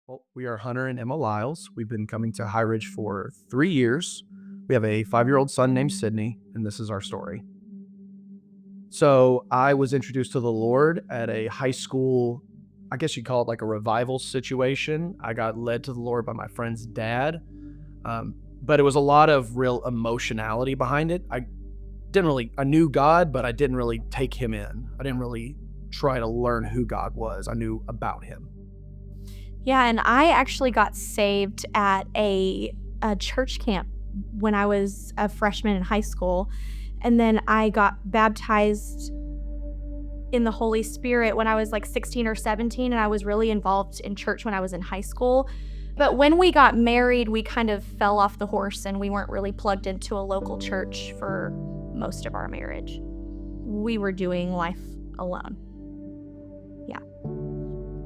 Well, we are Hunter and Emma Lyles. We've been coming to HighRidge for 3 years. We have a 5-year-old son named Sydney, and this is our story. So I was introduced to the Lord at a high school, I guess you'd call it like a revival situation. I got led to the Lord by my friend's dad, but it was a lot of real emotionality behind it. I knew God, but I didn't really take him in. I didn't really try to learn who God was. I knew about him. Yeah, and I actually got saved at a church camp when I was a freshman in high school. And then I got baptized in the Holy Spirit when I was like 16 or 17, and I was really involved in church when I was in high school. But when we got married, we kind of fell off the horse and we weren't really plugged into a local church for most of our marriage. We were doing life alone. Yeah.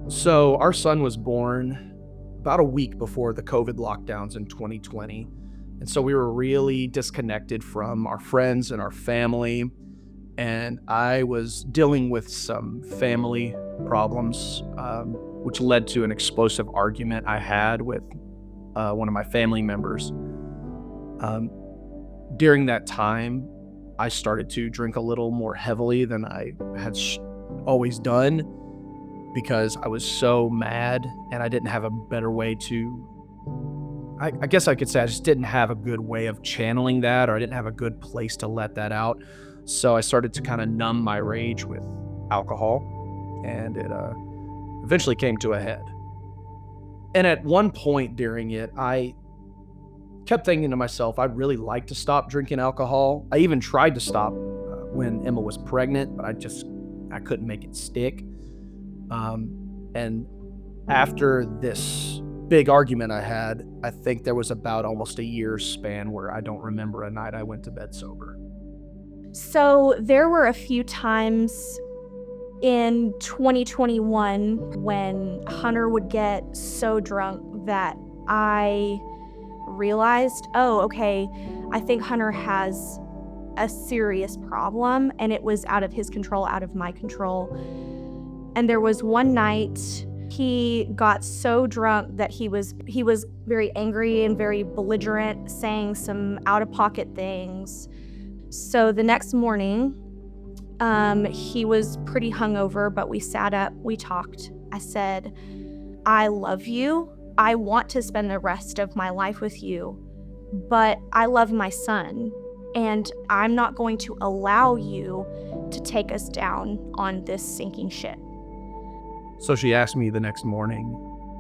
So our son was born about a week before the COVID lockdowns in 2020. And so we were really disconnected from our friends and our family. And I was dealing with some family problems, which led to an explosive argument I had with one of my family members. During that time, I started to drink a little more heavily than I had always done, because I was so mad and I didn't have a better way to, I guess I could say I just didn't have a good way of channeling that, or I didn't have a good place to let that out. So I started to kind of numb my rage with alcohol, and it eventually came to a head. And at one point during it, I kept thinking to myself, I'd really like to stop drinking alcohol. I even tried to stop when Emma was pregnant, but I couldn't make it stick. And after this big argument I had, I think there was about almost a year's span where I don't remember a night I went to bed sober. So there were a few times in 2021 when Hunter would get so drunk that I realized, oh, okay, I think Hunter has a serious problem, and it was out of his control, out of my control. And there was one night he got so drunk that he was very angry and very belligerent, saying some out-of-pocket things. So the next morning, he was pretty hungover, but we sat up, we talked. I said, I love you. I want to spend the rest of my life with you, but I love my son, and I'm not going to allow you to take us down on this sinking ship. So she asked me the next morning,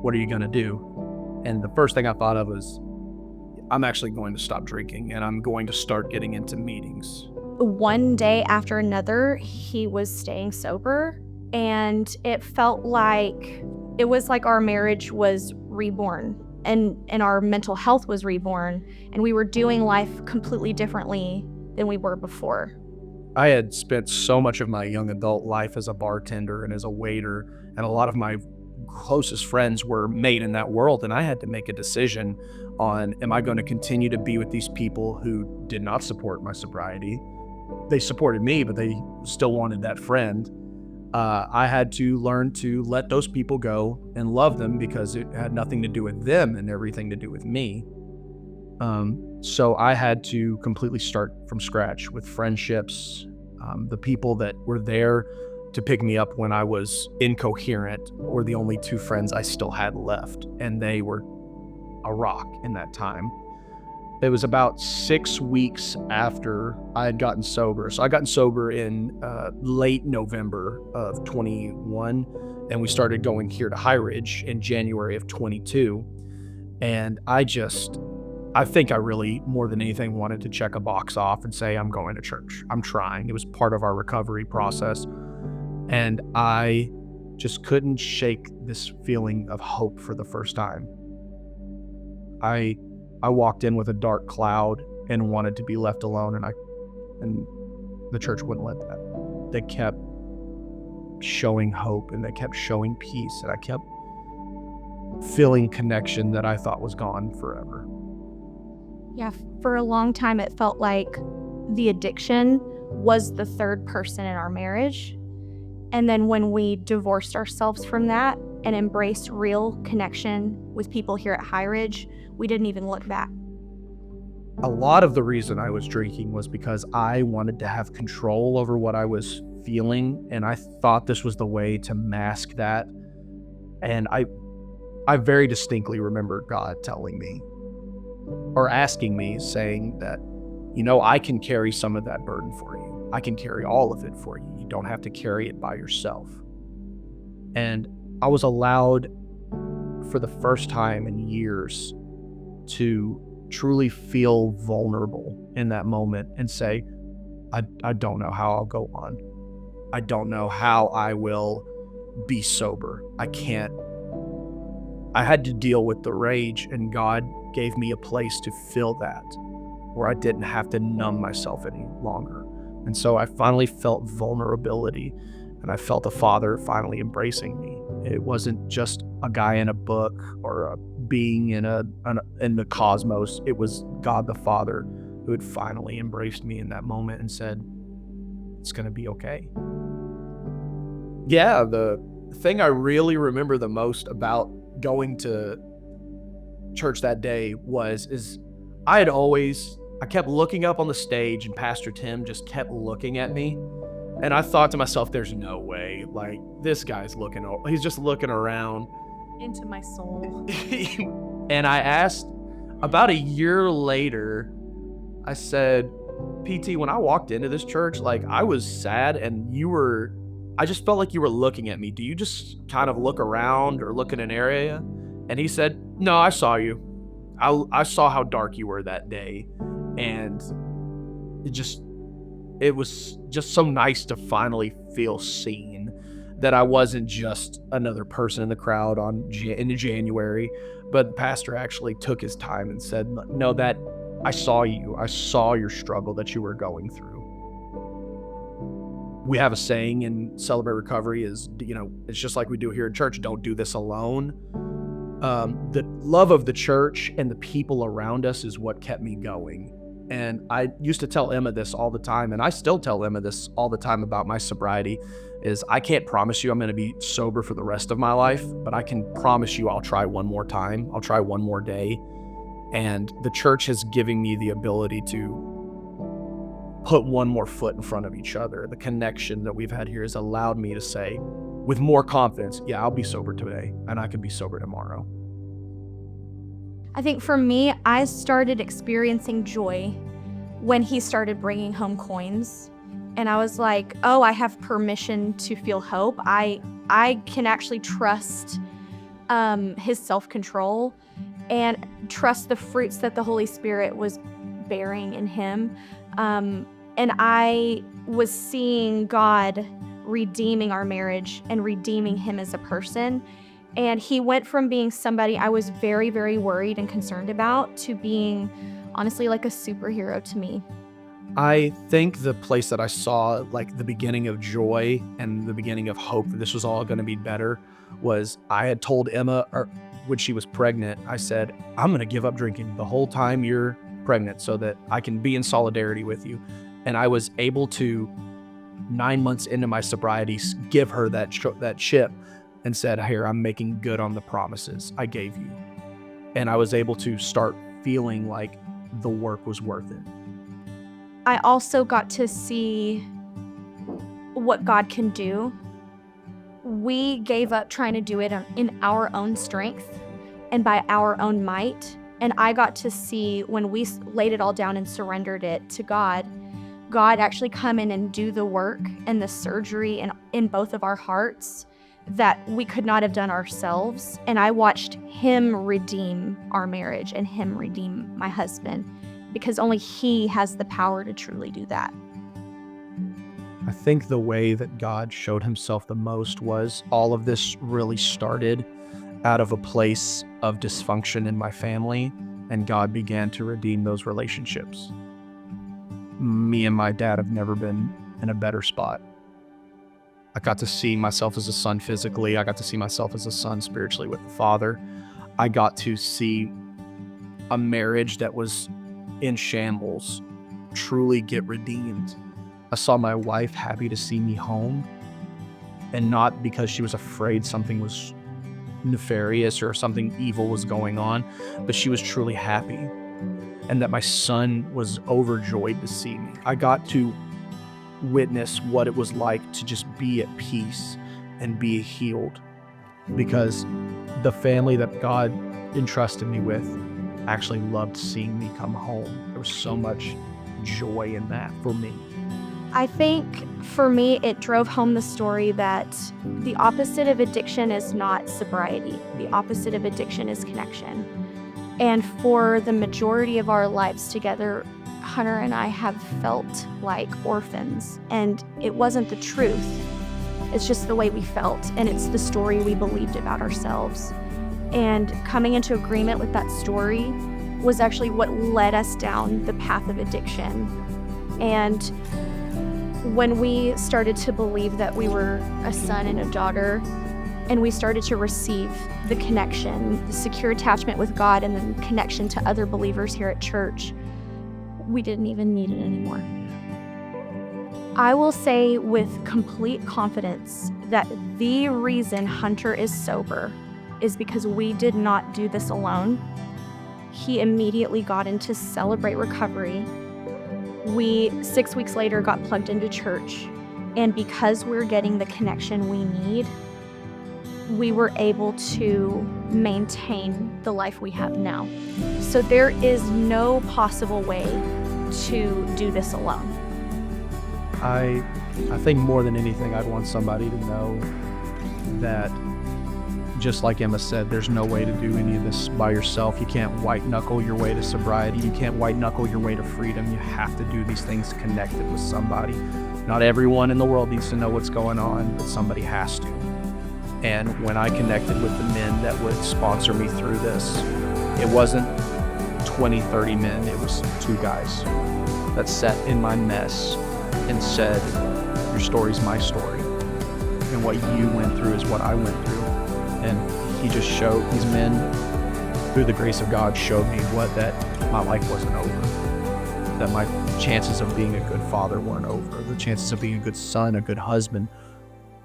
what are you going to do? And the first thing I thought of was, I'm actually going to stop drinking, and I'm going to start getting into meetings. One day after another, he was staying sober, and it felt like our marriage was reborn, and our mental health was reborn, and we were doing life completely differently than we were before. I had spent so much of my young adult life as a bartender and as a waiter, and a lot of my closest friends were made in that world, and I had to make a decision on, am I going to continue to be with these people who did not support my sobriety? They supported me, but they still wanted that friend. I had to learn to let those people go and love them, because it had nothing to do with them and everything to do with me. So I had to completely start from scratch with friendships, the people that were there to pick me up when I was incoherent were the only two friends I still had left, and they were a rock in that time. It was about 6 weeks after I had gotten sober. So I gotten sober in late November of 21, and we started going here to HighRidge in January of 22. And I think I really, more than anything, wanted to check a box off and say, I'm going to church. I'm trying. It was part of our recovery process. And I just couldn't shake this feeling of hope for the first time. I walked in with a dark cloud and wanted to be left alone, and the church wouldn't let that. They kept showing hope, and they kept showing peace, and I kept feeling connection that I thought was gone forever. Yeah, for a long time it felt like the addiction was the third person in our marriage. And then when we divorced ourselves from that, and embraced real connection with people here at HighRidge, we didn't even look back. A lot of the reason I was drinking was because I wanted to have control over what I was feeling, and I thought this was the way to mask that. And I very distinctly remember God telling me or asking me, saying that, I can carry some of that burden for you. I can carry all of it for you. You don't have to carry it by yourself. And I was allowed for the first time in years to truly feel vulnerable in that moment and say, I don't know how I'll go on. I don't know how I will be sober. I had to deal with the rage, and God gave me a place to feel that, where I didn't have to numb myself any longer. And so I finally felt vulnerability, and I felt a father finally embracing me. It wasn't just a guy in a book or a being in the cosmos. It was God the Father who had finally embraced me in that moment and said, it's going to be okay. Yeah, the thing I really remember the most about going to church that day is I kept looking up on the stage, and Pastor Tim just kept looking at me. And I thought to myself, there's no way, like, this guy's he's just looking around Into my soul. And I asked, about a year later, I said, PT, when I walked into this church, like, I was sad, and I just felt like you were looking at me. Do you just kind of look around or look in an area? And he said, no, I saw you. I saw how dark you were that day. And it was just so nice to finally feel seen, that I wasn't just another person in the crowd in January, but the pastor actually took his time and said, no, that I saw you. I saw your struggle that you were going through. We have a saying in Celebrate Recovery is, it's just like we do here at church, don't do this alone. The love of the church and the people around us is what kept me going. And I used to tell Emma this all the time, and I still tell Emma this all the time about my sobriety, is I can't promise you I'm going to be sober for the rest of my life, but I can promise you I'll try one more time. I'll try one more day. And the church has given me the ability to put one more foot in front of each other. The connection that we've had here has allowed me to say with more confidence, yeah, I'll be sober today, and I can be sober tomorrow. I think for me, I started experiencing joy when he started bringing home coins. And I was like, oh, I have permission to feel hope. I can actually trust his self-control and trust the fruits that the Holy Spirit was bearing in him. And I was seeing God redeeming our marriage and redeeming him as a person. And he went from being somebody I was very, very worried and concerned about to being honestly like a superhero to me. I think the place that I saw like the beginning of joy and the beginning of hope that this was all going to be better was I had told Emma when she was pregnant, I said, I'm going to give up drinking the whole time you're pregnant so that I can be in solidarity with you. And I was able to, 9 months into my sobriety, give her that chip and said, here, I'm making good on the promises I gave you. And I was able to start feeling like the work was worth it. I also got to see what God can do. We gave up trying to do it in our own strength and by our own might. And I got to see when we laid it all down and surrendered it to God, God actually come in and do the work and the surgery in both of our hearts that we could not have done ourselves. And I watched him redeem our marriage and him redeem my husband, because only he has the power to truly do that. I think the way that God showed himself the most was all of this really started out of a place of dysfunction in my family, and God began to redeem those relationships. Me and my dad have never been in a better spot. I got to see myself as a son physically. I got to see myself as a son spiritually with the Father. I got to see a marriage that was in shambles truly get redeemed. I saw my wife happy to see me home, and not because she was afraid something was nefarious or something evil was going on, but she was truly happy. And that my son was overjoyed to see me. I got to witness what it was like to just be at peace and be healed, because the family that God entrusted me with actually loved seeing me come home. There was so much joy in that for me. I think for me, it drove home the story that the opposite of addiction is not sobriety. The opposite of addiction is connection. And for the majority of our lives together, Hunter and I have felt like orphans. And it wasn't the truth. It's just the way we felt. And it's the story we believed about ourselves. And coming into agreement with that story was actually what led us down the path of addiction. And when we started to believe that we were a son and a daughter, and we started to receive the connection, the secure attachment with God, and then connection to other believers here at church, we didn't even need it anymore. I will say with complete confidence that the reason Hunter is sober is because we did not do this alone. He immediately got into Celebrate Recovery. We, 6 weeks later, got plugged into church. And because we're getting the connection we need, we were able to maintain the life we have now. So there is no possible way to do this alone. I think more than anything, I'd want somebody to know that, just like Emma said, there's no way to do any of this by yourself. You can't white knuckle your way to sobriety. You can't white knuckle your way to freedom. You have to do these things connected with somebody. Not everyone in the world needs to know what's going on, but somebody has to. And when I connected with the men that would sponsor me through this, it wasn't 20, 30 men. It was 2 guys that sat in my mess and said, your story's my story. And what you went through is what I went through. And he just showed, these men, through the grace of God, showed me that my life wasn't over. That my chances of being a good father weren't over. The chances of being a good son, a good husband,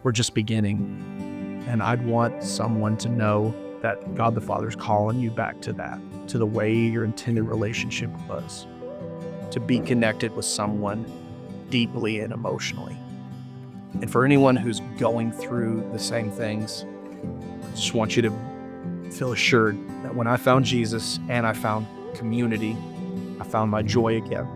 were just beginning. And I'd want someone to know that God the Father's calling you back to that, to the way your intended relationship was, to be connected with someone deeply and emotionally. And for anyone who's going through the same things, I just want you to feel assured that when I found Jesus and I found community, I found my joy again.